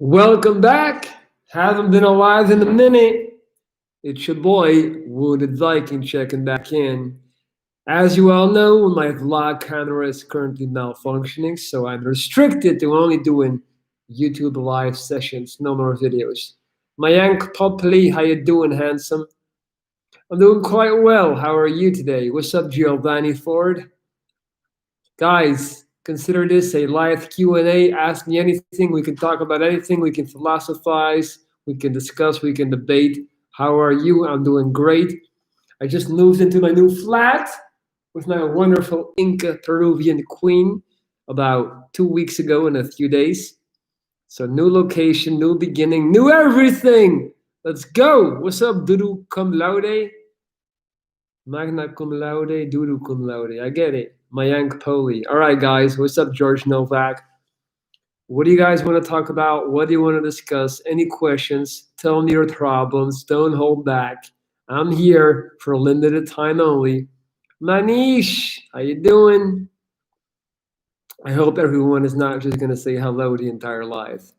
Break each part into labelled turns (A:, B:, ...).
A: Welcome back. Haven't been alive in a minute. It's your boy, Wounded Viking, checking back in. As you all know, my vlog camera is currently malfunctioning, so I'm restricted to only doing YouTube live sessions, no more videos. Mayank Popley, how you doing, handsome? I'm doing quite well. How are you today? What's up, Giovanni Ford? Guys, consider this a live Q&A. Ask me anything. We can talk about anything. We can philosophize. We can discuss. We can debate. How are you? I'm doing great. I just moved into my new flat with my wonderful Inca Peruvian queen about 2 weeks ago in a few days. So new location, new beginning, new everything. Let's go. What's up, Duru cum laude? Magna cum laude, Duru cum laude. I get it. Mayank Poli. All right, guys. What's up, George Novak? What do you guys want to talk about? What do you want to discuss? Any questions? Tell me your problems. Don't hold back. I'm here for a limited time only. Manish, how you doing? I hope everyone is not just going to say hello the entire life.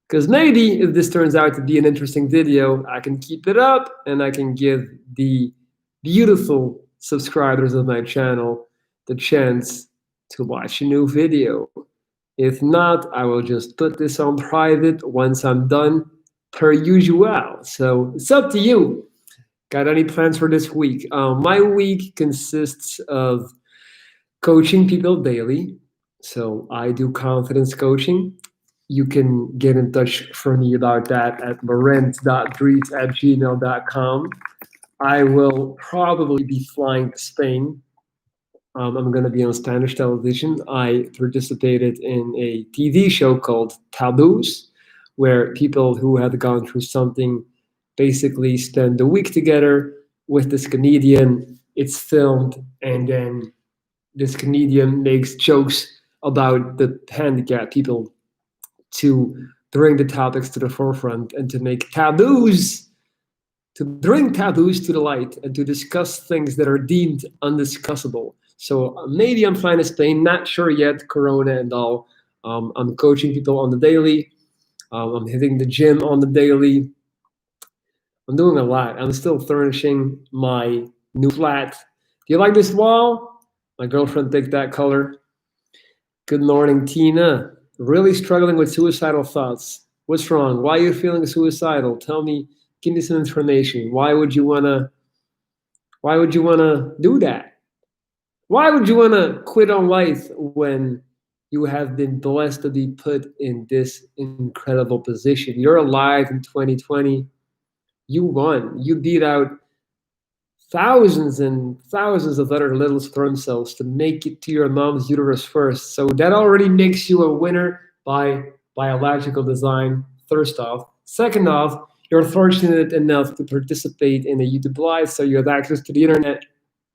A: Because maybe if this turns out to be an interesting video, I can keep it up and I can give the beautiful subscribers of my channel the chance to watch a new video. If not, I will just put this on private once I'm done, per usual. So it's up to you. Got any plans for this week? My week consists of coaching people daily. So I do confidence coaching. You can get in touch for me about that at lorenz.dries@gmail.com. I will probably be flying to Spain. I'm going to be on Spanish television. I participated in a TV show called Taboos, where people who had gone through something basically spend a week together with this comedian. It's filmed, and then this comedian makes jokes about the handicapped people to bring the topics to the forefront and to make taboos, to bring taboos to the light and to discuss things that are deemed undiscussable. So maybe I'm flying to Spain, not sure yet, Corona and all. I'm coaching people on the daily. I'm hitting the gym on the daily. I'm doing a lot. I'm still furnishing my new flat. Do you like this wall? My girlfriend picked that color. Good morning, Tina. Really struggling with suicidal thoughts. What's wrong? Why are you feeling suicidal? Tell me, give me some information. Why would you wanna do that? Why would you wanna quit on life when you have been blessed to be put in this incredible position? You're alive in 2020. You won. You beat out thousands and thousands of other little sperm cells to make it to your mom's uterus first. So that already makes you a winner by biological design, first off. Second off, you're fortunate enough to participate in a YouTube Live, so you have access to the internet.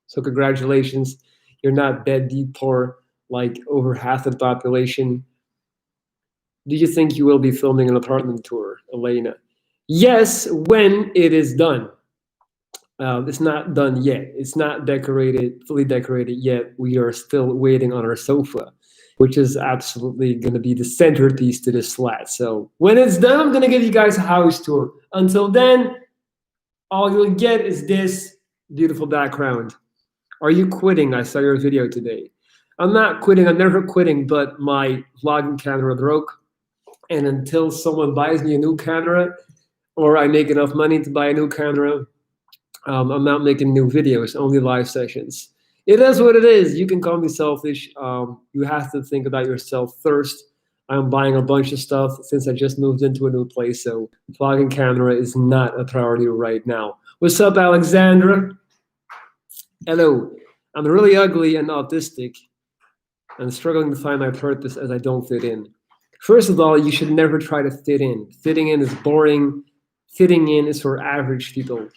A: So congratulations. You're not dead poor like over half the population. Do you think you will be filming an apartment tour, Elena? Yes, when it is done. It's not done yet. It's not fully decorated yet. We are still waiting on our sofa, which is absolutely going to be the centerpiece to this flat. So when it's done, I'm going to give you guys a house tour. Until then, all you'll get is this beautiful background. Are you quitting? I saw your video today. I'm not quitting. I'm never quitting, but my vlogging camera broke. And until someone buys me a new camera or I make enough money to buy a new camera, I'm not making new videos, only live sessions. It is what it is. You can call me selfish. You have to think about yourself first. I'm buying a bunch of stuff since I just moved into a new place, so vlogging camera is not a priority right now. What's up, Alexandra? Hello. I'm really ugly and autistic and struggling to find my purpose as I don't fit in. First of all, you should never try to fit in. Fitting in is boring. Fitting in is for average people.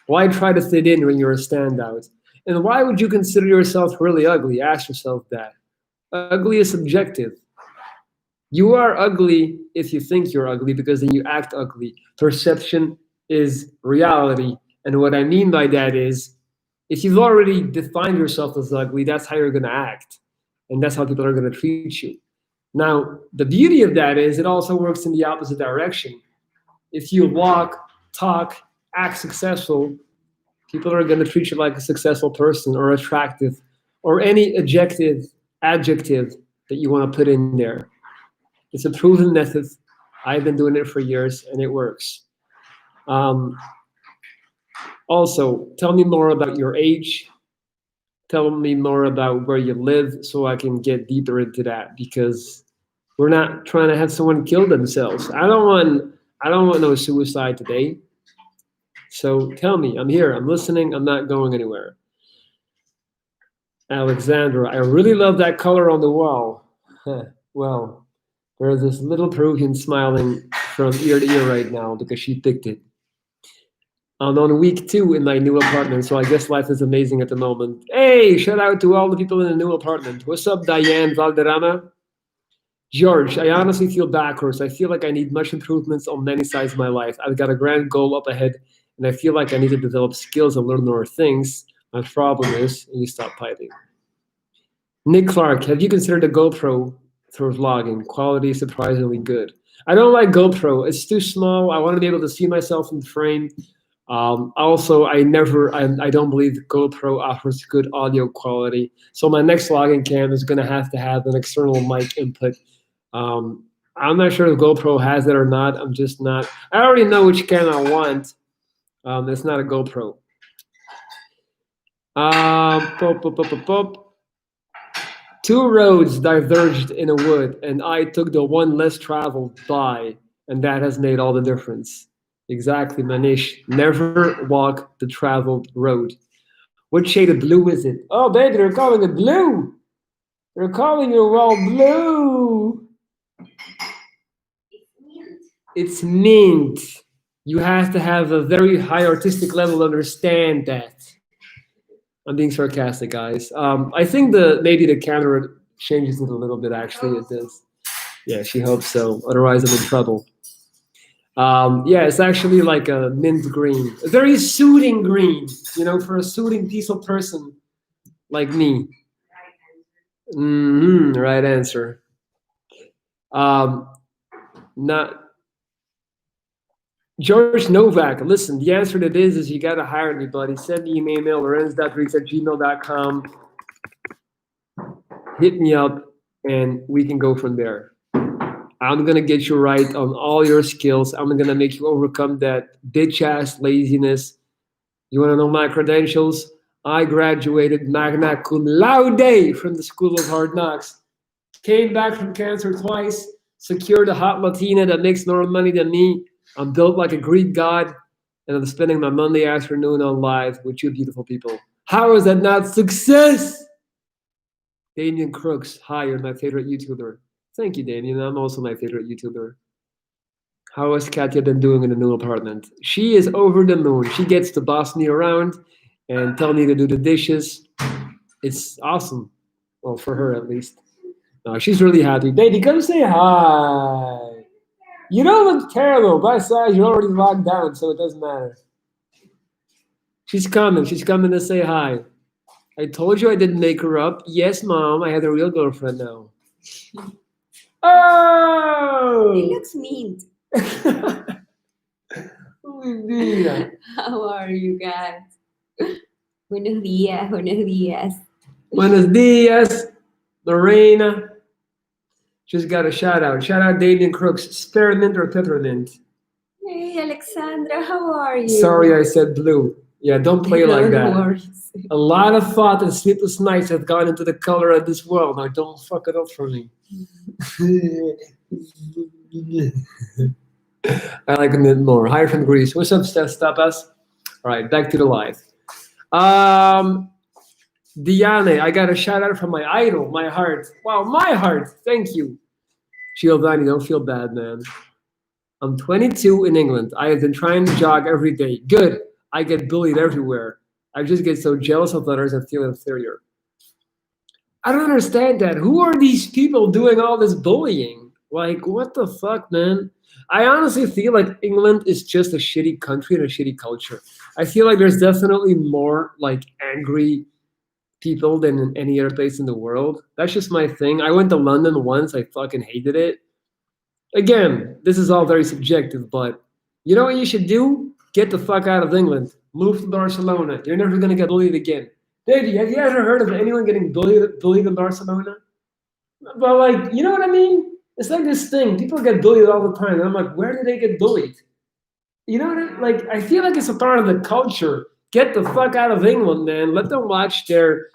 A: Why try to fit in when you're a standout? And why would you consider yourself really ugly? Ask yourself that. Ugly is subjective. You are ugly if you think you're ugly because then you act ugly. Perception is reality. And what I mean by that is, if you've already defined yourself as ugly, that's how you're going to act. And that's how people are going to treat you. Now, the beauty of that is it also works in the opposite direction. If you walk, talk, act successful, people are going to treat you like a successful person or attractive or any adjective that you want to put in there. It's a proven method. I've been doing it for years and it works. Um, Also, tell me more about your age. Tell me more about where you live so I can get deeper into that because we're not trying to have someone kill themselves. I don't want no suicide today. So tell me, I'm here, I'm listening, I'm not going anywhere. Alexandra, I really love that color on the wall. Well, there's this little Peruvian smiling from ear to ear right now because she picked it. I'm on week 2 in my new apartment, so I guess life is amazing at the moment. Hey, shout out to all the people in the new apartment. What's up, Diane Valderrama? George, I honestly feel backwards. I feel like I need much improvements on many sides of my life. I've got a grand goal up ahead, and I feel like I need to develop skills and learn more things. My problem is, and you stop piping. Nick Clark, have you considered a GoPro for vlogging? Quality is surprisingly good. I don't like GoPro. It's too small. I want to be able to see myself in the frame. Also, I don't believe GoPro offers good audio quality. So my next vlogging cam is going to have an external mic input. I'm not sure if GoPro has it or not. I'm just not. I already know which cam I want. It's not a GoPro. Pop, pop, pop, pop, pop. 2 roads diverged in a wood, and I took the one less traveled by, and that has made all the difference. Exactly, Manish. Never walk the traveled road. What shade of blue is it? Oh, baby, they're calling it blue. They're calling your wall blue. It's mint. You have to have a very high artistic level to understand that. I'm being sarcastic, guys. I think maybe the camera changes it a little bit. Actually, it does. Yeah, she hopes so. Otherwise, I'm in trouble. Yeah, it's actually like a mint green, a very soothing green. For a soothing, peaceful person like me. Right answer. Um, not George Novak. Listen, the answer to this is you got to hire me, buddy. Send me an email, lorenz.dries@gmail.com. Hit me up, and we can go from there. I'm gonna get you right on all your skills. I'm gonna make you overcome that bitch ass laziness. You wanna know my credentials? I graduated magna cum laude from the School of Hard Knocks. Came back from cancer twice. Secured a hot Latina that makes more money than me. I'm built like a Greek god, and I'm spending my Monday afternoon on live with you beautiful people. How is that not success? Damien Crooks, hi, you're my favorite YouTuber. Thank you, Damien. I'm also my favorite YouTuber. How has Katya been doing in the new apartment? She is over the moon. She gets to boss me around and tell me to do the dishes. It's awesome. Well, for her at least. No, she's really happy. Baby, come say hi. You don't look terrible. Besides, you're already locked down, so it doesn't matter. She's coming. She's coming to say hi. I told you I didn't make her up. Yes, Mom, I have a real girlfriend now. Oh!
B: He looks mean. How are you guys? Buenos días, buenos días.
A: Buenos dias, Lorena. Just got a shout out. Shout out Damien Crooks. Spearmint or peppermint?
B: Hey, Alexandra, how are you?
A: Sorry, I said blue. Yeah, don't play like that.
B: No worries.
A: A lot of thought and sleepless nights have gone into the color of this world. Now don't fuck it up for me. I like a bit more. Hi from Greece. What's up, Tapas? All right, back to the live. Diane, I got a shout out from my idol, my heart. Wow, my heart. Thank you. Giovanni, don't feel bad, man. I'm 22 in England. I have been trying to jog every day. Good. I get bullied everywhere. I just get so jealous of others and feel inferior. I don't understand that. Who are these people doing all this bullying? Like, what the fuck, man? I honestly feel like England is just a shitty country and a shitty culture. I feel like there's definitely more like angry people than in any other place in the world. That's just my thing. I went to London once. I fucking hated it. Again, this is all very subjective, but you know what you should do? Get the fuck out of England. Move to Barcelona. You're never gonna get bullied again. Davey, have you ever heard of anyone getting bullied in Barcelona? But like, you know what I mean? It's like this thing. People get bullied all the time. And I'm like, where do they get bullied? You know what Like, I feel like it's a part of the culture. Get the fuck out of England, man. Let them watch their,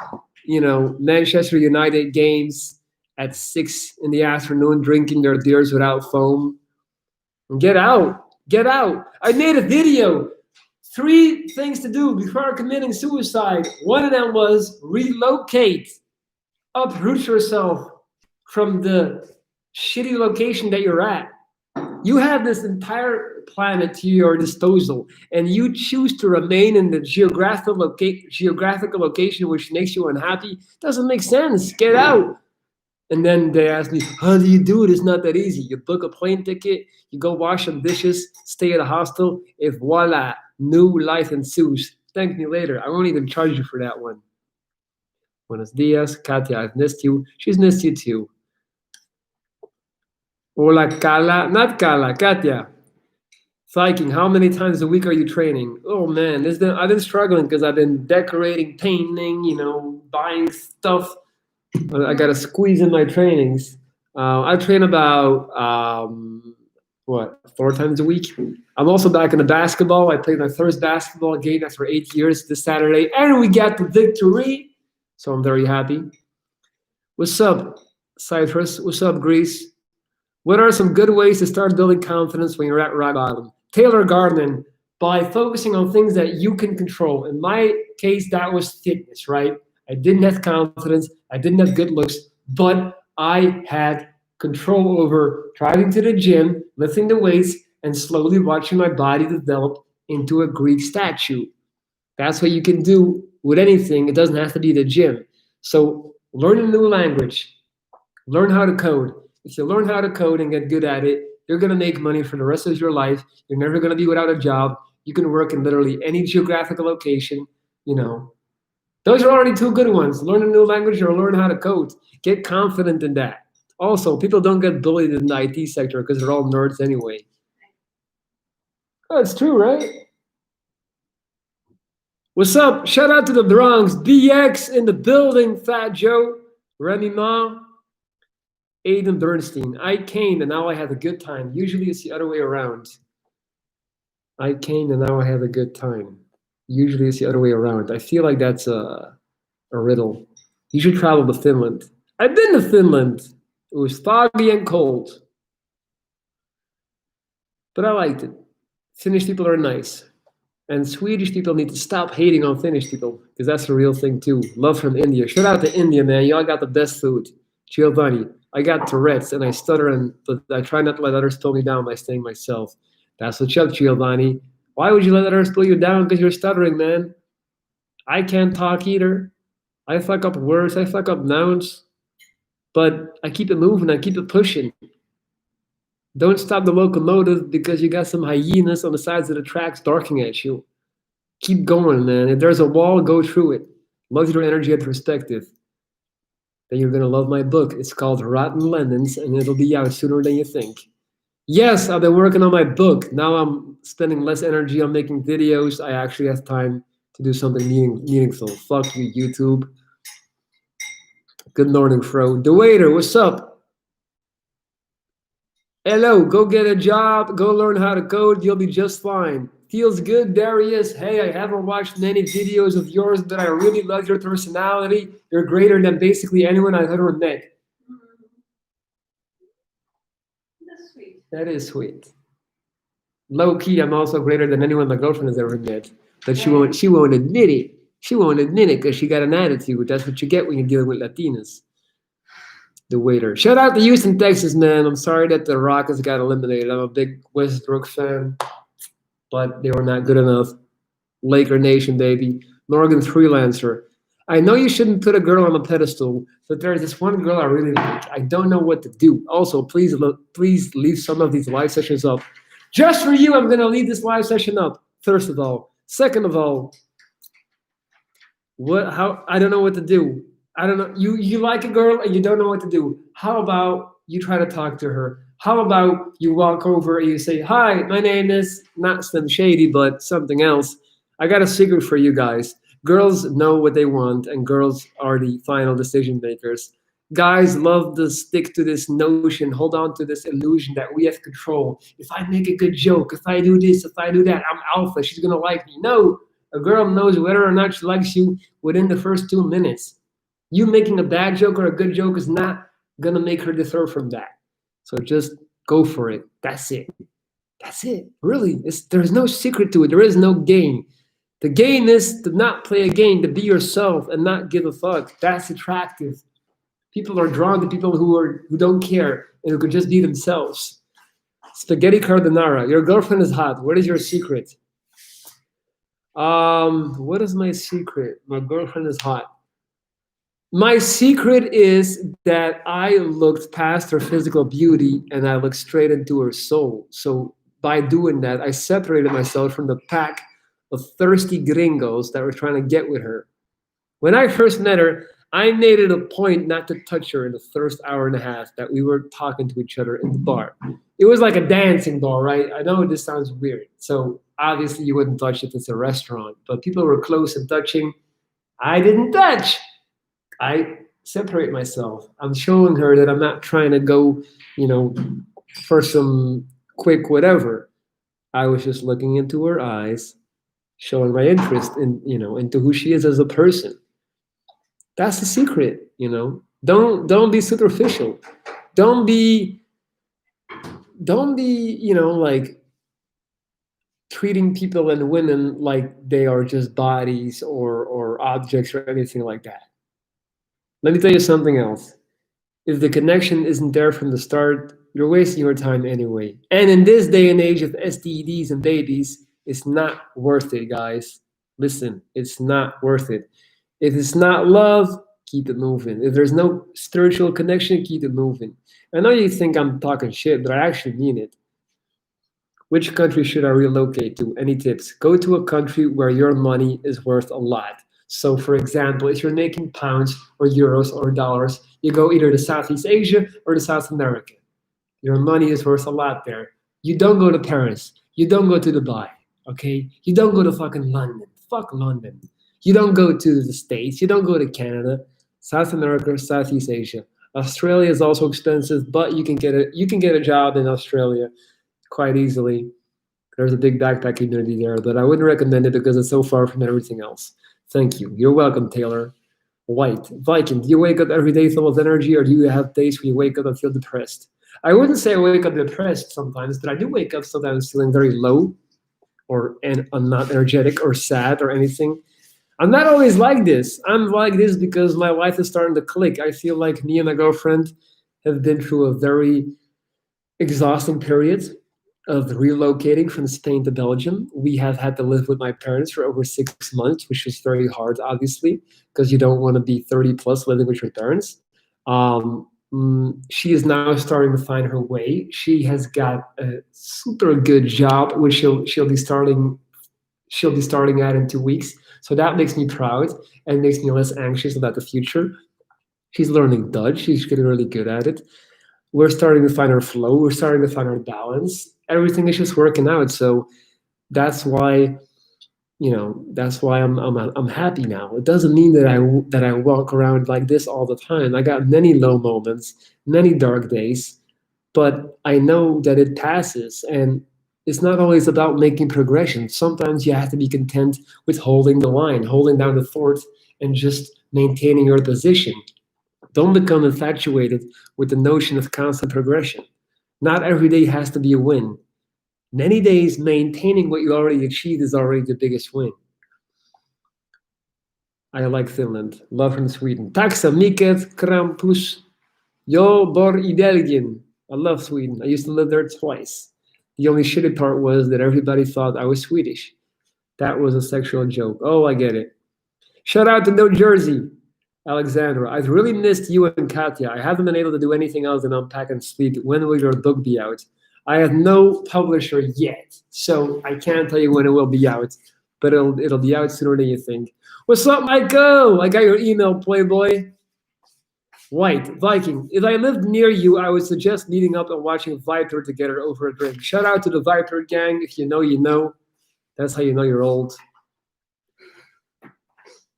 A: Manchester United games at 6 in the afternoon, drinking their beers without foam. Get out. Get out. I made a video. 3 things to do before committing suicide. One of them was relocate. Uproot yourself from the shitty location that you're at. You have this entire planet to your disposal, and you choose to remain in the geographical location which makes you unhappy. Doesn't make sense. Get out. And then they ask me, how do you do it? It's not that easy. You book a plane ticket, you go wash some dishes, stay at a hostel, and voila, new life ensues. Thank me later. I won't even charge you for that one. Buenos dias, Katia. I've missed you. She's missed you too. Hola, Kala. Not Kala, Katia. Viking, how many times a week are you training? Oh man, I've been struggling because I've been decorating, painting, buying stuff. I got to squeeze in my trainings. I train about 4 times a week. I'm also back into basketball. I played my first basketball game after 8 years this Saturday, and we got the victory. So I'm very happy. What's up, Cyprus? What's up, Greece? What are some good ways to start building confidence when you're at rock bottom? Taylor Gardner, by focusing on things that you can control. In my case, that was fitness, right? I didn't have confidence. I didn't have good looks, but I had control over driving to the gym, lifting the weights, and slowly watching my body develop into a Greek statue. That's what you can do with anything. It doesn't have to be the gym. So learn a new language. Learn how to code. If you learn how to code and get good at it, you're going to make money for the rest of your life. You're never going to be without a job. You can work in literally any geographical location. Those are already 2 good ones. Learn a new language or learn how to code. Get confident in that. Also, people don't get bullied in the IT sector because they're all nerds anyway. Oh, it's true, right? What's up? Shout out to the Bronx. BX in the building, Fat Joe. Remy Ma. Aiden Bernstein. I came and now I have a good time. Usually it's the other way around. I came and now I have a good time. Usually it's the other way around. I feel like that's a riddle. You should travel to Finland. I've been to Finland. It was foggy and cold. But I liked it. Finnish people are nice. And Swedish people need to stop hating on Finnish people because that's the real thing too. Love from India. Shout out to India, man. Y'all got the best food. Giovanni, I got Tourette's and I stutter, but I try not to let others pull me down by staying myself. That's what's up, Giovanni. Why would you let others pull you down? Because you're stuttering, man. I can't talk either. I fuck up words. I fuck up nouns. But I keep it moving. I keep it pushing. Don't stop the locomotive because you got some hyenas on the sides of the tracks barking at you. Keep going, man. If there's a wall, go through it. Love your energy and perspective. Then you're going to love my book. It's called Rotten Lemons, and it'll be out sooner than you think. Yes, I've been working on my book. Now I'm spending less energy on making videos. I actually have time to do something meaningful. Fuck you, YouTube. Good morning, Fro. The waiter, what's up? Hello, go get a job. Go learn how to code. You'll be just fine. Feels good, Darius. Hey, I haven't watched many videos of yours, but I really love your personality. You're greater than basically anyone I've ever met.
B: That's sweet.
A: That is sweet. Low key, I'm also greater than anyone my girlfriend has ever met. But she won't admit it. She won't admit it because she got an attitude. That's what you get when you're dealing with Latinas. The waiter. Shout out to Houston, Texas, man. I'm sorry that the Rockets got eliminated. I'm a big Westbrook fan, but they were not good enough. Laker Nation, baby. Morgan Freelancer. I know you shouldn't put a girl on a pedestal, but there's this one girl I really like. I don't know what to do. Also, please leave some of these live sessions up. Just for you, I'm going to leave this live session up, first of all. Second of all, What? How? I don't know what to do. I don't know. You like a girl and you don't know what to do. How about you try to talk to her? How about you walk over and you say, "Hi, my name is not Slim Shady, but something else. I got a secret for you guys. Girls know what they want, and girls are the final decision makers. Guys love to stick to this notion, hold on to this illusion that we have control. If I make a good joke, if I do this, if I do that, I'm alpha. She's gonna like me. No, a girl knows whether or not she likes you within the first 2 minutes. You making a bad joke or a good joke is not gonna make her deter from that. So just go for it. That's it. That's it. Really, there's no secret to it. There is no game. The game is to not play a game, to be yourself and not give a fuck. That's attractive. People are drawn to people who don't care and who can just be themselves. Spaghetti carbonara. Your girlfriend is hot. What is your secret? What is my secret? My girlfriend is hot. My secret is that I looked past her physical beauty and I looked straight into her soul. So by doing that, I separated myself from the pack of thirsty gringos that were trying to get with her. When I first met her, I made it a point not to touch her in the first hour and a half that we were talking to each other in the bar. It was like a dancing bar, right? I know this sounds weird. So obviously you wouldn't touch if it's a restaurant, but people were close and touching. I didn't touch. I separate myself. I'm showing her that I'm not trying to go, you know, for some quick whatever. I was just looking into her eyes, showing my interest in, into who she is as a person. That's the secret. Don't be superficial. Don't be don't be, like treating people and women like they are just bodies or objects or anything like that. Let me tell you something else. If the connection isn't there from the start, you're wasting your time anyway. And in this day and age of STDs and babies, it's not worth it, guys. Listen, it's not worth it. If it's not love, keep it moving. If there's no spiritual connection, keep it moving. I know you think I'm talking shit, but I actually mean it. Which country should I relocate to? Any tips? Go to a country where your money is worth a lot. So, for example, if you're making pounds or euros or dollars, you go either to Southeast Asia or to South America. Your money is worth a lot there. You don't go to Paris. You don't go to Dubai. Okay? You don't go to fucking London. Fuck London. You don't go to the States. You don't go to Canada. South America, Southeast Asia. Australia is also expensive, but you can get a job in Australia quite easily. There's a big backpack community there, but I wouldn't recommend it because it's so far from everything else. Thank you. You're welcome, Taylor. White. Viking, do you wake up every day full of energy or do you have days where you wake up and feel depressed? I wouldn't say I wake up depressed sometimes, but I do wake up sometimes feeling very low and I'm not energetic or sad or anything. I'm not always like this. I'm like this because my life is starting to click. I feel like me and my girlfriend have been through a very exhausting period of relocating from Spain to Belgium. We have had to live with my parents for over 6 months, which was very hard, obviously, because you don't want to be 30 plus living with your parents. She is now starting to find her way. She has got a super good job, which she'll be starting at in 2 weeks. So that makes me proud and makes me less anxious about the future. She's learning Dutch. She's getting really good at it. We're starting to find our flow. We're starting to find our balance. Everything is just working out. So that's why that's why I'm happy now. It doesn't mean that I walk around like this all the time. I got many low moments, many dark days, but I know that it passes, and it's not always about making progression. Sometimes you have to be content with holding the line, holding down the fort, and just maintaining your position. Don't become infatuated with the notion of constant progression. Not every day has to be a win. Many days, maintaining what you already achieved is already the biggest win. I like Finland. Love from Sweden. Taxa, Miket, Krampus, Jo bor i Belgien. I love Sweden. I used to live there twice. The only shitty part was that everybody thought I was Swedish. That was a sexual joke. Oh, I get it. Shout out to New Jersey. Alexandra, I've really missed you and Katya. I haven't been able to do anything else than unpack and sleep. When will your book be out? I have no publisher yet, so I can't tell you when it will be out, but it'll be out sooner than you think. What's up, Michael? I got your email, Playboy. White, Viking. If I lived near you, I would suggest meeting up and watching Viper together over a drink. Shout out to the Viper gang. If you know, you know. That's how you know you're old.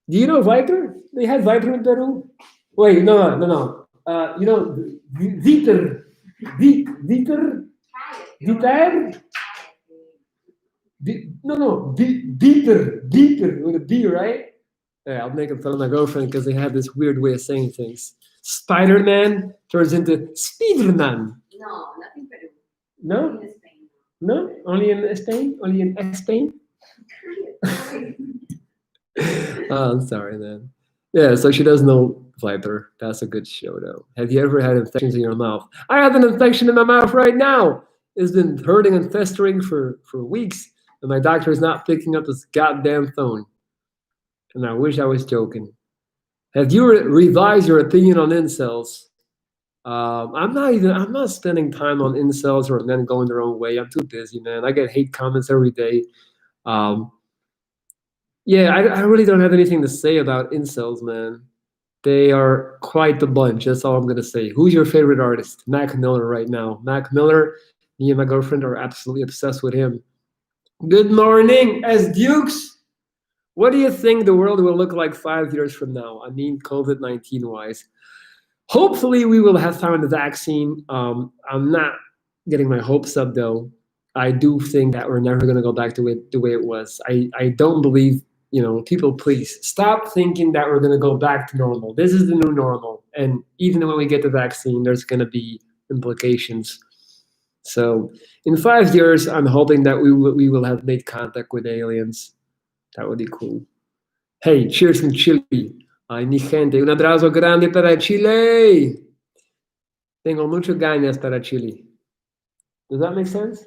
A: Do you know Viper? They had Viper in Peru. Wait, no. You know, Viper. Viper? Viper? Beeper with a B, right? Yeah, I'll make him fun of my girlfriend because they have this weird way of saying things. Spider-Man turns into Spider-Man.
B: No, not in Peru.
A: No?
B: In Spain.
A: No? Only in Spain? Only in Spain? Oh, I'm sorry, man. Yeah, so she does know Viper. That's a good show, though. Have you ever had infections in your mouth? I have an infection in my mouth right now. It's been hurting and festering for weeks, and my doctor is not picking up this goddamn phone. And I wish I was joking. Have you revised your opinion on incels? I'm not spending time on incels or men going their own way. I'm too busy, man. I get hate comments every day. Um, yeah, I really don't have anything to say about incels, man. They are quite the bunch. That's all I'm gonna say. Who's your favorite artist? Mac Miller right now. Mac Miller. Me and my girlfriend are absolutely obsessed with him. Good morning, as Dukes. What do you think the world will look like 5 years from now? I mean, COVID-19 wise. Hopefully, we will have found a vaccine. I'm not getting my hopes up though. I do think that we're never going to go back to it the way it was. I don't believe, people, please stop thinking that we're going to go back to normal. This is the new normal. And even when we get the vaccine, there's going to be implications. So in 5 years, I'm hoping that we will have made contact with aliens. That would be cool. Hey, cheers from Chile. Ay, mi gente, un abrazo grande para Chile. Tengo muchas ganas para Chile. Does that make sense?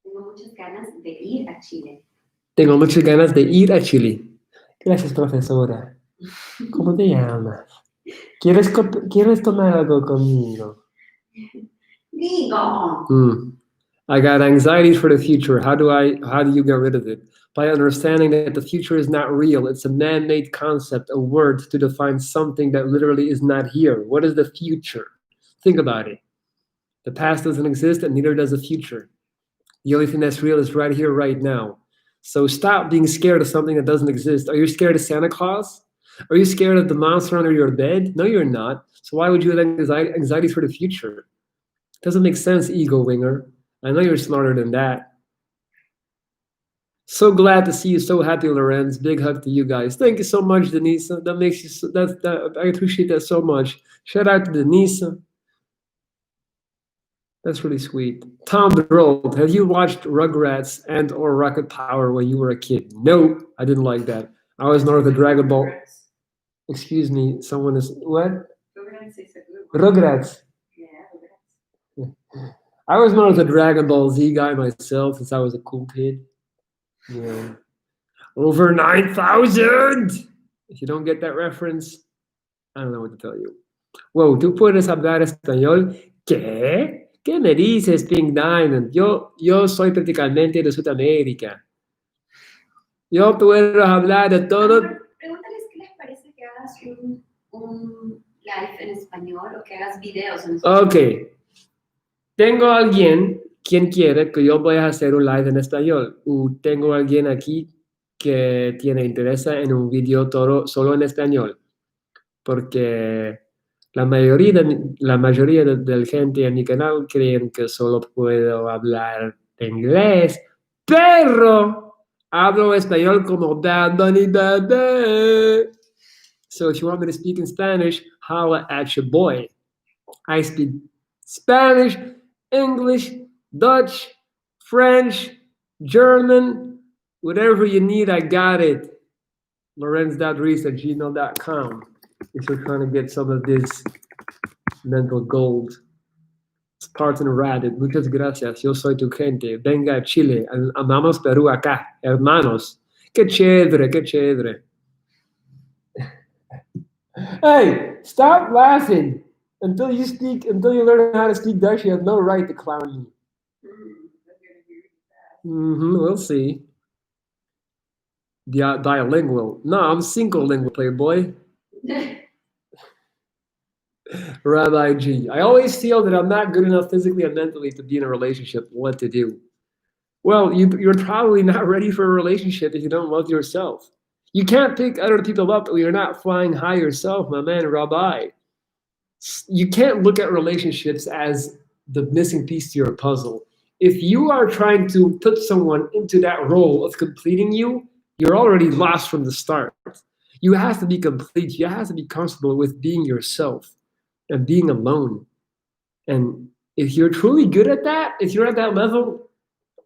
B: Tengo muchas ganas de ir a Chile.
A: Tengo muchas ganas de ir a Chile. Gracias, profesora. ¿Cómo te llamas? ¿Quieres tomar algo conmigo?
B: Digo.
A: I got anxiety for the future. How do you get rid of it? By understanding that the future is not real. It's a man-made concept, a word to define something that literally is not here. What is the future? Think about it. The past doesn't exist and neither does the future. The only thing that's real is right here, right now. So stop being scared of something that doesn't exist. Are you scared of Santa Claus? Are you scared of the monster under your bed? No, you're not. So why would you have anxiety for the future? It doesn't make sense, ego winger. I know you're smarter than that. So glad to see you. So happy, Lorenz. Big hug to you guys. Thank you so much, Denise. That makes you. I appreciate that so much. Shout out to Denise. That's really sweet. Tom Drold, have you watched Rugrats and/or Rocket Power when you were a kid? No, I didn't like that. I was more of the Dragon Ball. Excuse me. Someone is what? Rugrats.
B: Yeah,
A: I was more of the Dragon Ball Z guy myself since I was a cool kid. Yeah. Over 9,000! If you don't get that reference, I don't know what to tell you. Wow, ¿tú puedes hablar español? ¿Qué? ¿Qué me dices, Pink Diamond? Yo soy prácticamente de Sudamérica. Yo puedo hablar de todo.
B: Pregúntales qué les parece que hagas un live en español o que hagas videos en español.
A: Ok. Tengo a alguien quien quiere que yo vaya a hacer un live en español. Tengo a alguien aquí que tiene interés en un video solo en español. Porque la mayoría de gente en mi canal creen que solo puedo hablar inglés, pero hablo español como Bad Bunny Bebé. So if you want me to speak in Spanish, holla at your boy. I speak Spanish, English, Dutch, French, German, whatever you need, I got it. lorenz.dries at gmail.com if you're trying to get some of this mental gold. Spartan Rabbit, muchas gracias. Yo soy tu gente. Venga a Chile. Amamos Perú acá, hermanos. Qué chévere, qué chévere. Hey, stop laughing. Until you learn how to speak Dutch, you have no right to clown me. We'll see. Bilingual. No, I'm single lingual, playboy. Rabbi G. I always feel that I'm not good enough physically and mentally to be in a relationship. What to do? Well, you're probably not ready for a relationship if you don't love yourself. You can't pick other people up when you're not flying high yourself, my man, Rabbi. You can't look at relationships as the missing piece to your puzzle. If you are trying to put someone into that role of completing you, you're already lost from the start. You have to be complete. You have to be comfortable with being yourself and being alone. And if you're truly good at that, if you're at that level,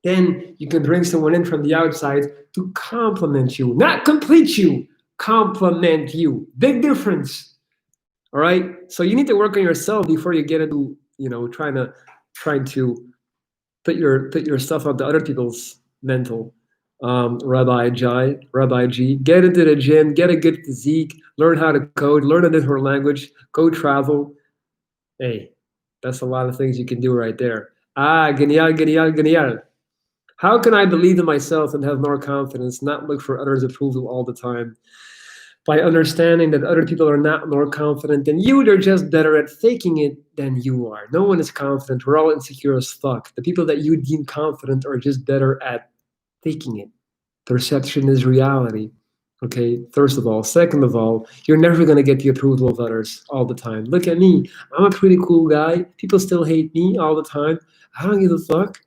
A: then you can bring someone in from the outside to complement you, not complete you, complement you. Big difference. All right. So you need to work on yourself before you get into, trying to put your stuff onto other people's mental. Rabbi G, get into the gym, get a good physique, learn how to code, learn a different language, go travel. Hey, that's a lot of things you can do right there. Genial, genial, genial. How can I believe in myself and have more confidence, not look for others' approval all the time? By understanding that other people are not more confident than you, they're just better at faking it than you are. No one is confident. We're all insecure as fuck. The people that you deem confident are just better at faking it. Perception is reality. Okay, first of all. Second of all, you're never going to get the approval of others all the time. Look at me. I'm a pretty cool guy. People still hate me all the time. I don't give a fuck.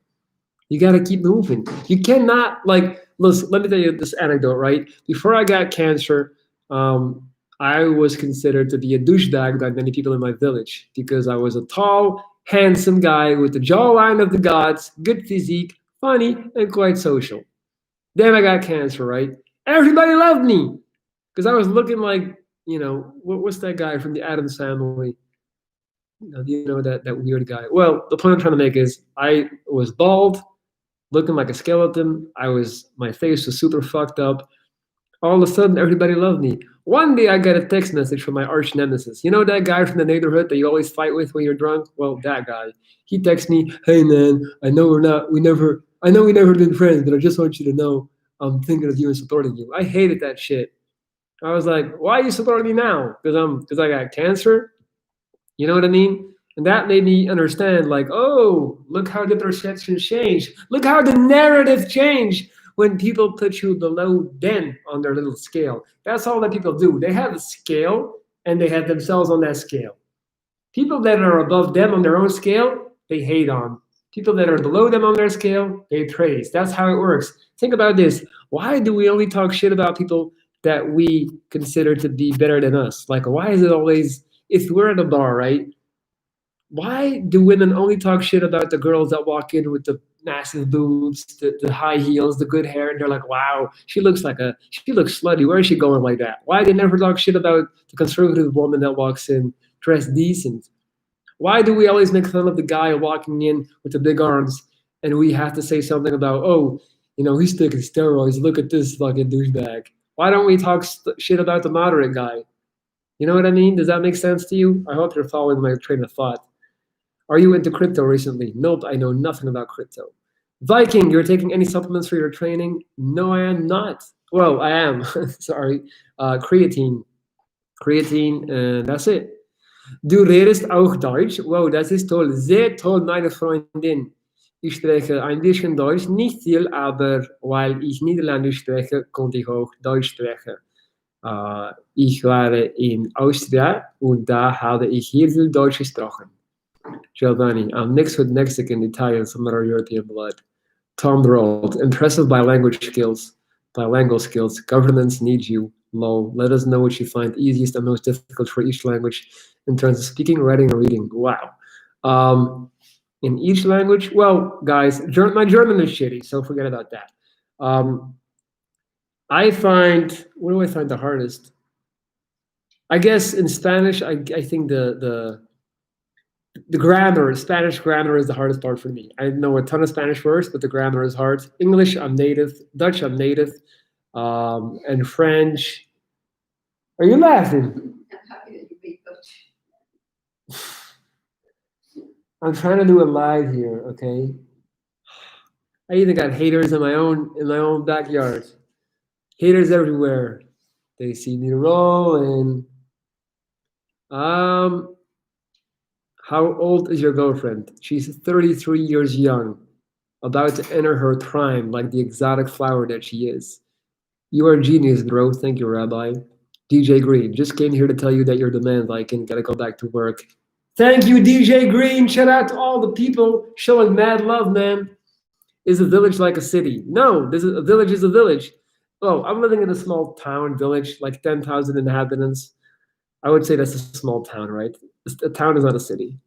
A: You got to keep moving. You cannot, like, listen, let me tell you this anecdote, right? Before I got cancer, um, I was considered to be a douchebag by many people in my village because I was a tall, handsome guy with the jawline of the gods, good physique, funny, and quite social. Then I got cancer, right? Everybody loved me because I was looking like, what's that guy from the Addams family? Do you know that weird guy? Well, the point I'm trying to make is I was bald, looking like a skeleton. My face was super fucked up. All of a sudden, everybody loved me. One day, I got a text message from my arch nemesis. You know that guy from the neighborhood that you always fight with when you're drunk? Well, that guy. He texts me, "Hey man, I know we never been friends, but I just want you to know I'm thinking of you and supporting you." I hated that shit. I was like, "Why are you supporting me now? Because I got cancer?" You know what I mean? And that made me understand, like, oh, look how the perception changed. Look how the narrative changed when people put you below them on their little scale. That's all that people do. They have a scale and they have themselves on that scale. People that are above them on their own scale, they hate on. People that are below them on their scale, they praise. That's how it works. Think about this. Why do we only talk shit about people that we consider to be better than us? Like, why is it always, if we're at a bar, right? Why do women only talk shit about the girls that walk in with the massive boobs, the high heels, the good hair, and they're like, wow, she looks slutty. Where is she going like that? Why they never talk shit about the conservative woman that walks in dressed decent? Why do we always make fun of the guy walking in with the big arms, and we have to say something about, oh, he's taking steroids. Look at this fucking douchebag. Why don't we talk shit about the moderate guy? You know what I mean? Does that make sense to you? I hope you're following my train of thought. Are you into crypto recently? Nope, I know nothing about crypto. Viking, you're taking any supplements for your training? No, I am not. Well, I am. Sorry. Creatine. Creatine, that's it. Du redest auch Deutsch? Wow, das ist toll. Sehr toll, meine Freundin. Ich spreche ein bisschen Deutsch, nicht viel, aber weil ich Niederländisch spreche, konnte ich auch Deutsch sprechen. Ich war in Austria und da habe ich hier viel Deutsch gesprochen. Giovanni, I'm mixed with Mexican, Italian, some other European blood. Tom Rold, impressive bilingual skills. Governments need you. Lol. Let us know what you find easiest and most difficult for each language in terms of speaking, writing, and reading. Wow. In each language, well, guys, my German is shitty, so forget about that. What do I find the hardest? I guess in Spanish, I think the grammar, Spanish grammar is the hardest part for me. I know a ton of Spanish words, but the grammar is hard. English, I'm native. Dutch, I'm native. And French. Are you laughing?
B: I'm happy that you made Dutch.
A: I'm trying to do it live here, okay? I even got haters in my own backyard. Haters everywhere. They see me rolling. Um, how old is your girlfriend? She's 33 years young, about to enter her prime like the exotic flower that she is. You are a genius, bro. Thank you, Rabbi. DJ Green, just came here to tell you that you're the man, Viking. Gotta go back to work. Thank you, DJ Green. Shout out to all the people showing mad love, man. Is a village like a city? No, a village is a village. Oh, I'm living in a small town, village, like 10,000 inhabitants. I would say that's a small town, right? A town is not a city.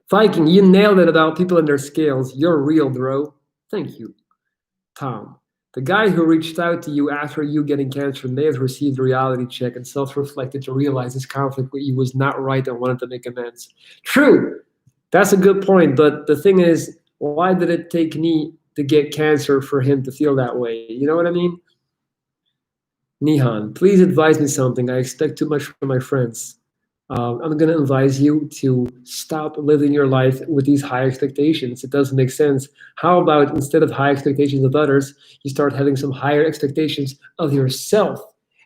A: Viking, you nailed it about people and their scales. You're real, bro. Thank you. Tom, the guy who reached out to you after you getting cancer may have received a reality check and self-reflected to realize his conflict with you was not right and wanted to make amends. True. That's a good point, but the thing is, why did it take me to get cancer for him to feel that way? You know what I mean? Nihan, please advise me something. I expect too much from my friends. I'm going to advise you to stop living your life with these high expectations. It doesn't make sense. How about instead of high expectations of others, you start having some higher expectations of yourself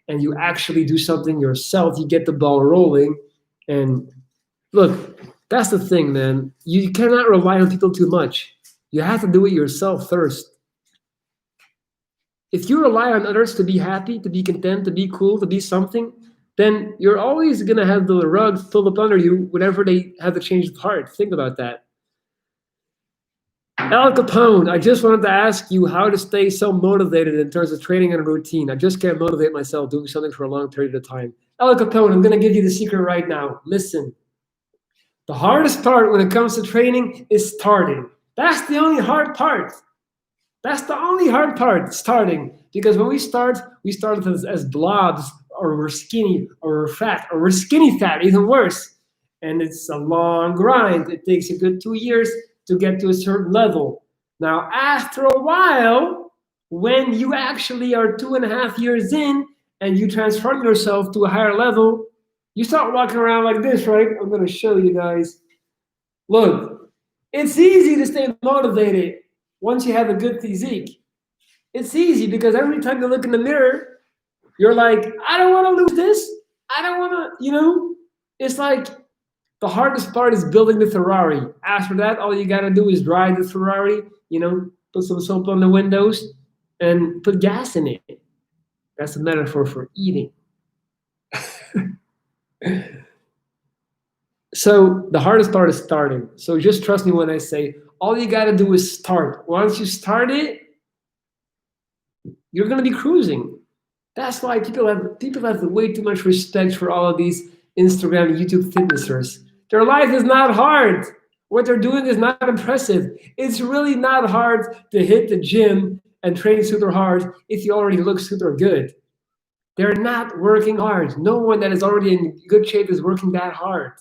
A: and you actually do something yourself? You get the ball rolling. And look, that's the thing, man. You cannot rely on people too much. You have to do it yourself first. If you rely on others to be happy, to be content, to be cool, to be something, then you're always going to have the rug pulled up under you whenever they have a change of heart. Think about that. Al Capone, I just wanted to ask you how to stay so motivated in terms of training and routine. I just can't motivate myself doing something for a long period of time. Al Capone, I'm going to give you the secret right now. Listen, the hardest part when it comes to training is starting. That's the only hard part. That's the only hard part, starting. Because when we start as blobs, or we're skinny, or we're fat, or we're skinny fat, even worse. And it's a long grind. It takes a good 2 years to get to a certain level. Now, after a while, when you actually are 2.5 years in and you transform yourself to a higher level, you start walking around like this, right? I'm going to show you guys. Look, it's easy to stay motivated once you have a good physique. It's easy because every time you look in the mirror, you're like, I don't want to lose this. I don't want to, it's like the hardest part is building the Ferrari. After that, all you got to do is drive the Ferrari, put some soap on the windows and put gas in it. That's a metaphor for eating. So the hardest part is starting. So just trust me when I say all you got to do is start. Once you start it, you're going to be cruising. That's why people have way too much respect for all of these Instagram and YouTube fitnessers. Their life is not hard. What they're doing is not impressive. It's really not hard to hit the gym and train super hard if you already look super good. They're not working hard. No one that is already in good shape is working that hard.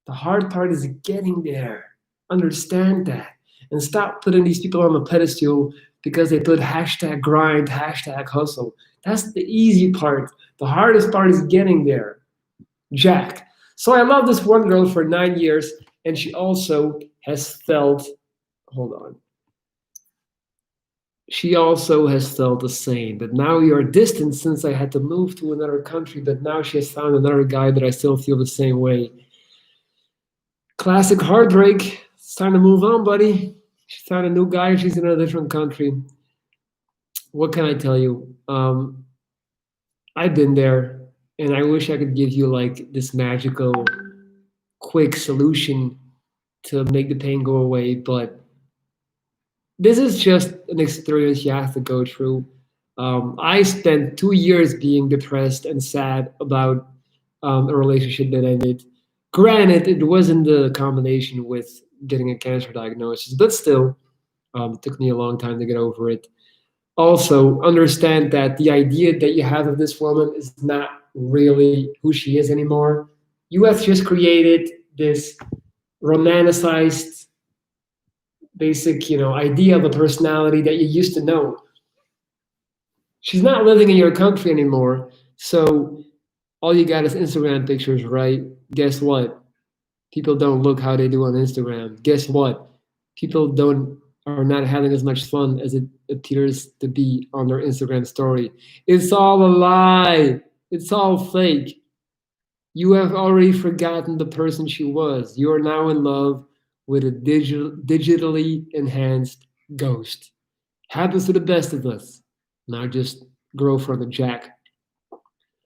A: The hard part is getting there. Understand that. And stop putting these people on the pedestal because they put hashtag grind, hashtag hustle. That's the easy part. The hardest part is getting there. Jack. So I love this one girl for 9 years, and she also has felt, hold on. She also has felt the same, but now we are distant since I had to move to another country, but now she has found another guy that I still feel the same way. Classic heartbreak. It's time to move on, buddy. She found a new guy. She's in a different country. What can I tell you? I've been there, and I wish I could give you like this magical, quick solution to make the pain go away, but this is just an experience you have to go through. I spent 2 years being depressed and sad about a relationship that ended. Granted, it wasn't the combination with getting a cancer diagnosis, but still, it took me a long time to get over it. Also, understand that the idea that you have of this woman is not really who she is anymore. You have just created this romanticized, basic, idea of a personality that you used to know. She's not living in your country anymore, so all you got is Instagram pictures, right? Guess what? People don't look how they do on Instagram. Guess what? People don't are not having as much fun as it appears to be on their Instagram story. It's all a lie. It's all fake. You have already forgotten the person she was. You are now in love with a digitally enhanced ghost. Happens to the best of us. Now just grow from the jack.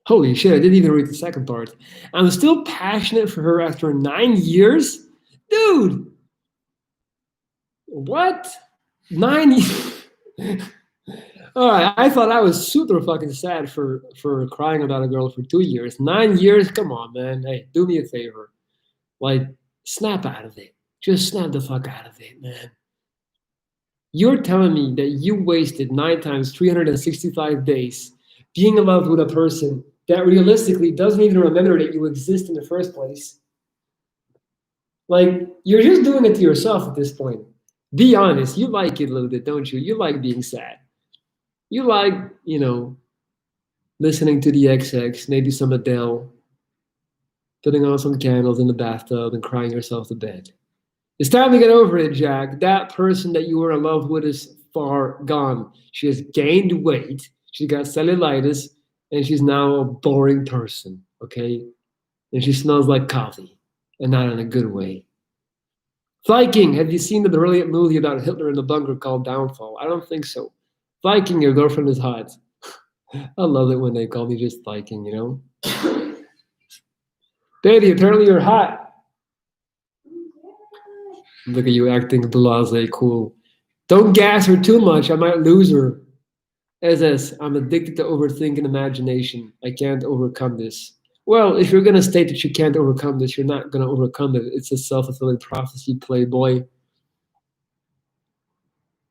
A: Holy shit, I didn't even read the second part. I'm still passionate for her after 9 years? Dude, what? 9 years? All right, I thought I was super fucking sad for crying about a girl for 2 years. 9 years? Come on, man. Hey, do me a favor. Like, snap out of it. Just snap the fuck out of it, man. You're telling me that you wasted 9 times 365 days being in love with a person that realistically doesn't even remember that you exist in the first place. Like, you're just doing it to yourself at this point. Be honest. You like it a little bit, don't you? You like being sad. You like, listening to the XX, maybe some Adele, putting on some candles in the bathtub and crying yourself to bed. It's time to get over it, Jack. That person that you were in love with is far gone. She has gained weight, she got cellulitis, and she's now a boring person, okay? And she smells like coffee, and not in a good way. Viking, have you seen the brilliant movie about Hitler in the bunker called Downfall? I don't think so. Viking, your girlfriend is hot. I love it when they call me just Viking. Baby, apparently you're hot. Look at you acting blasé cool. Don't gas her too much, I might lose her. SS, I'm addicted to overthinking imagination. I can't overcome this. Well, if you're gonna state that you can't overcome this, you're not gonna overcome it. It's a self-fulfilling prophecy, playboy.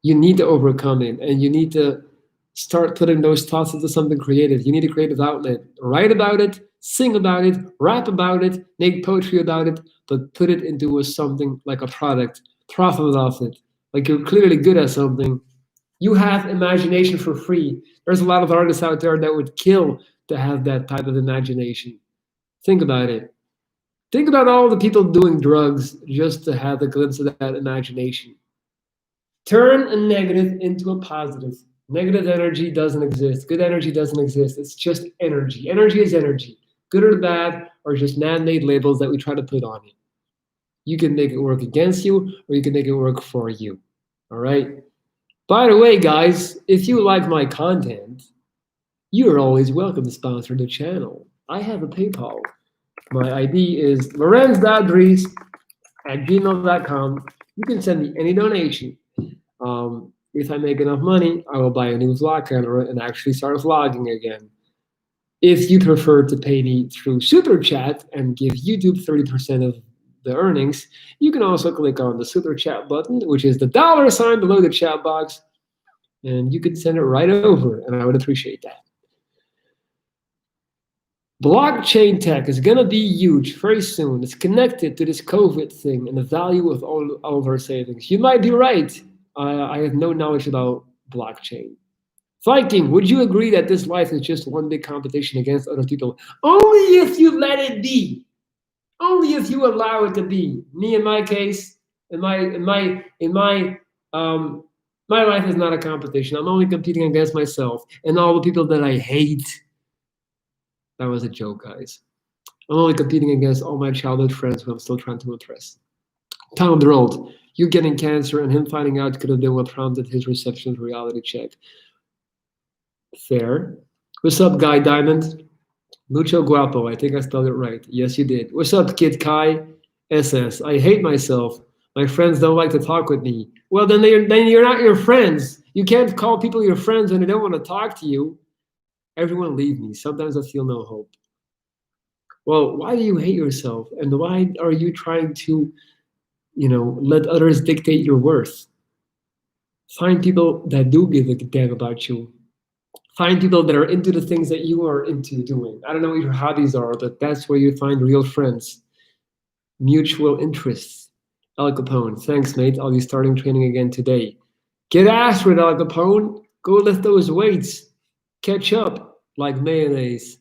A: You need to overcome it, and you need to start putting those thoughts into something creative. You need a creative outlet. Write about it, sing about it, rap about it, make poetry about it, but put it into something like a product. Profit off it. Like you're clearly good at something. You have imagination for free. There's a lot of artists out there that would kill to have that type of imagination. Think about it. Think about all the people doing drugs just to have a glimpse of that imagination. Turn a negative into a positive. Negative energy doesn't exist. Good energy doesn't exist. It's just energy. Energy is energy. Good or bad are just man-made labels that we try to put on it. You can make it work against you, or you can make it work for you. All right? By the way, guys, if you like my content, you are always welcome to sponsor the channel. I have a PayPal. My ID is lorenz.dries at gmail.com. You can send me any donation. If I make enough money, I will buy a new vlog camera and actually start vlogging again. If you prefer to pay me through Super Chat and give YouTube 30% of the earnings, you can also click on the Super Chat button, which is the $ below the chat box, and you can send it right over, and I would appreciate that. Blockchain tech is going to be huge very soon. It's connected to this COVID thing and the value of all of our savings. You might be right. I have no knowledge about blockchain. Viking, would you agree that this life is just one big competition against other people? Only if you let it be. Only if you allow it to be. Me, in my case, my life is not a competition. I'm only competing against myself and all the people that I hate. That was a joke, guys. I'm only competing against all my childhood friends who I'm still trying to impress. Tom Drold, you getting cancer and him finding out could have been what prompted his reception reality check. Fair. What's up, Guy Diamond? Mucho guapo. I think I spelled it right. Yes, you did. What's up, Kid Kai? SS. I hate myself. My friends don't like to talk with me. Well, then you're not your friends. You can't call people your friends when they don't want to talk to you. Everyone leave me. Sometimes I feel no hope. Well, why do you hate yourself? And why are you trying to, let others dictate your worth? Find people that do give a damn about you. Find people that are into the things that you are into doing. I don't know what your hobbies are, but that's where you find real friends. Mutual interests. Al Capone, thanks, mate. I'll be starting training again today. Get after it, Al Capone. Go lift those weights. Catch up like mayonnaise.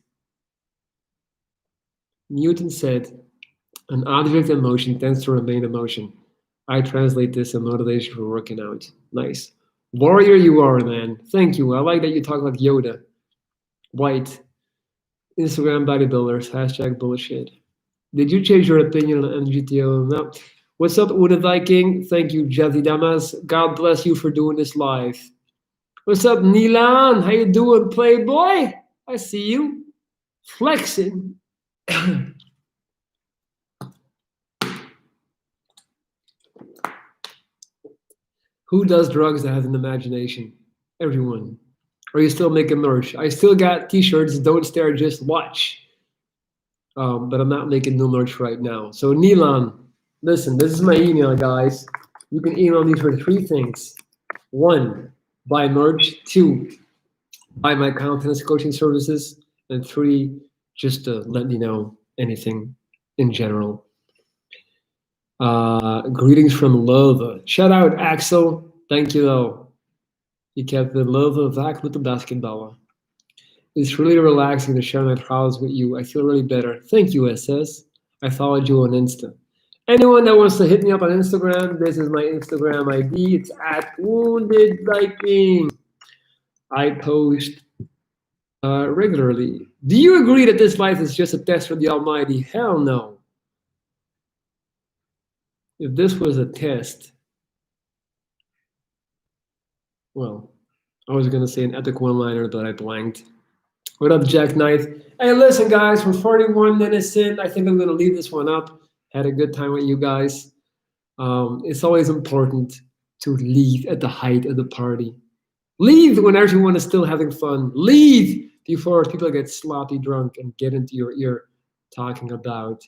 A: Newton said, an object in motion tends to remain in motion. I translate this as motivation for working out. Nice. Warrior you are, man. Thank you. I like that you talk like Yoda. White. Instagram bodybuilders. Hashtag bullshit. Did you change your opinion on NGTO? No. What's up, Una Viking? Thank you, Jazzy Damas. God bless you for doing this live. What's up, Nilan? How you doing, Playboy? I see you. Flexing. Who does drugs that has an imagination? Everyone. Are you still making merch? I still got t-shirts. Don't stare, just watch. But I'm not making new merch right now. So Nilan, listen, this is my email, guys. You can email me for 3 things. 1, buy merch. 2, buy my confidence coaching services. And 3, just to let me know anything in general. Greetings from Love. Shout out, Axel. Thank you, though. You kept the love back with the basketball. It's really relaxing to share my trials with you. I feel really better. Thank you, SS. I followed you on Insta. Anyone that wants to hit me up on Instagram, this is my Instagram ID. It's at Wounded Viking. I post regularly. Do you agree that this life is just a test from the Almighty? Hell no. If this was a test, well, I was going to say an epic one-liner, but I blanked. What up, Jack Knight? Hey, listen, guys, we're 41 minutes in. I think I'm going to leave this one up. Had a good time with you guys. It's always important to leave at the height of the party. Leave when everyone is still having fun. Leave before people get sloppy drunk and get into your ear talking about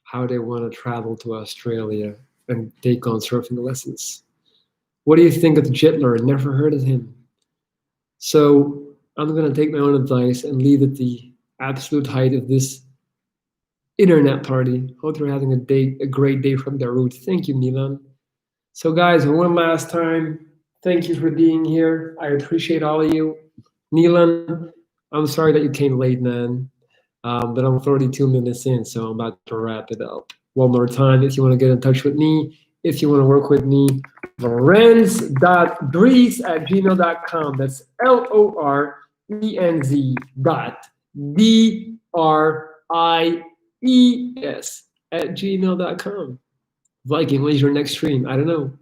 A: how they want to travel to Australia and take on surfing lessons. What do you think of the Jitler? Never heard of him. So I'm going to take my own advice and leave at the absolute height of this internet party. Hope you're having a great day from Beirut. Thank you, Milan. So guys, one last time, thank you for being here. I appreciate all of you. Milan, I'm sorry that you came late, man. But I'm 32 minutes in, so I'm about to wrap it up. One more time, if you want to get in touch with me, if you want to work with me, lorenz.dries@gmail.com. That's LORENZ.DRIES@gmail.com. Viking, when's your next stream? I don't know.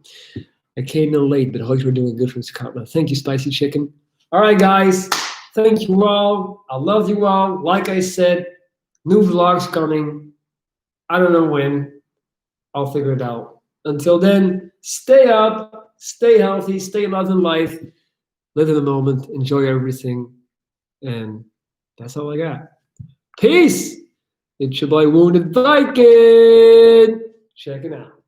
A: I came in late, but I hope you're doing good from Scotland. Thank you, Spicy Chicken. All right, guys. Thank you all. I love you all. Like I said, new vlogs coming. I don't know when. I'll figure it out. Until then, stay up, stay healthy, stay loving life, live in the moment, enjoy everything. And that's all I got. Peace. It's your boy Wounded Viking. Check it out.